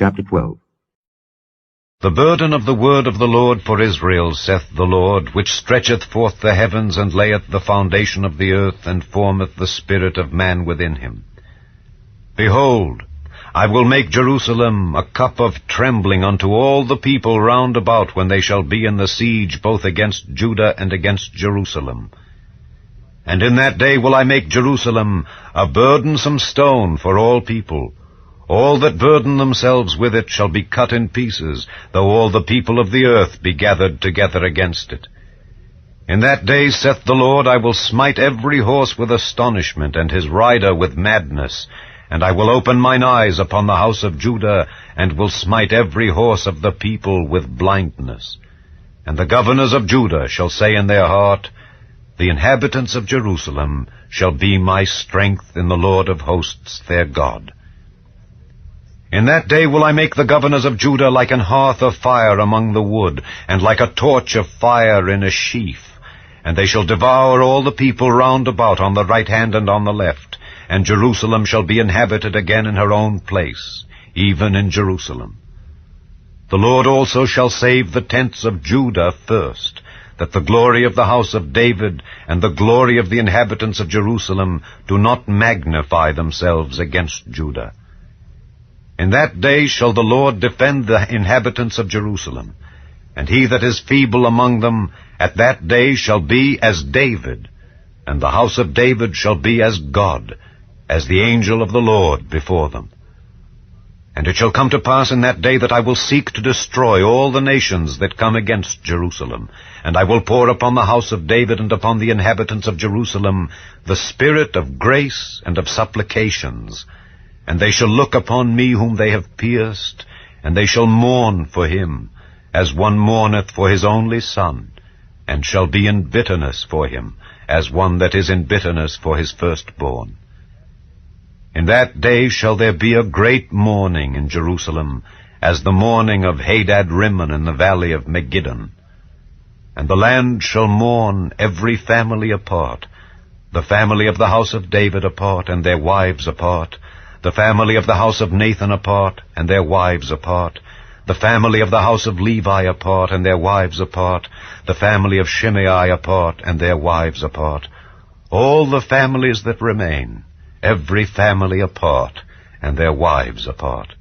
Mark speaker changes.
Speaker 1: Chapter 12.
Speaker 2: The burden of the word of the Lord for Israel, saith the Lord, which stretcheth forth the heavens, and layeth the foundation of the earth, and formeth the spirit of man within him. Behold, I will make Jerusalem a cup of trembling unto all the people round about, when they shall be in the siege both against Judah and against Jerusalem. And in that day will I make Jerusalem a burdensome stone for all people. All that burden themselves with it shall be cut in pieces, though all the people of the earth be gathered together against it. In that day, saith the Lord, I will smite every horse with astonishment, and his rider with madness. And I will open mine eyes upon the house of Judah, and will smite every horse of the people with blindness. And the governors of Judah shall say in their heart, The inhabitants of Jerusalem shall be my strength in the Lord of hosts their God. In that day will I make the governors of Judah like an hearth of fire among the wood, and like a torch of fire in a sheaf. And they shall devour all the people round about on the right hand and on the left. And Jerusalem shall be inhabited again in her own place, even in Jerusalem. The Lord also shall save the tents of Judah first, that the glory of the house of David and the glory of the inhabitants of Jerusalem do not magnify themselves against Judah. In that day shall the Lord defend the inhabitants of Jerusalem, and he that is feeble among them at that day shall be as David, and the house of David shall be as God, as the angel of the Lord before them. And it shall come to pass in that day that I will seek to destroy all the nations that come against Jerusalem, and I will pour upon the house of David and upon the inhabitants of Jerusalem the spirit of grace and of supplications. And they shall look upon me whom they have pierced, and they shall mourn for him, as one mourneth for his only son, and shall be in bitterness for him, as one that is in bitterness for his firstborn. In that day shall there be a great mourning in Jerusalem, as the mourning of Hadad-rimmon in the valley of Megiddon. And the land shall mourn every family apart, the family of the house of David apart, and their wives apart, the family of the house of Nathan apart, and their wives apart, the family of the house of Levi apart, and their wives apart, the family of Shimei apart, and their wives apart, all the families that remain, every family apart, and their wives apart.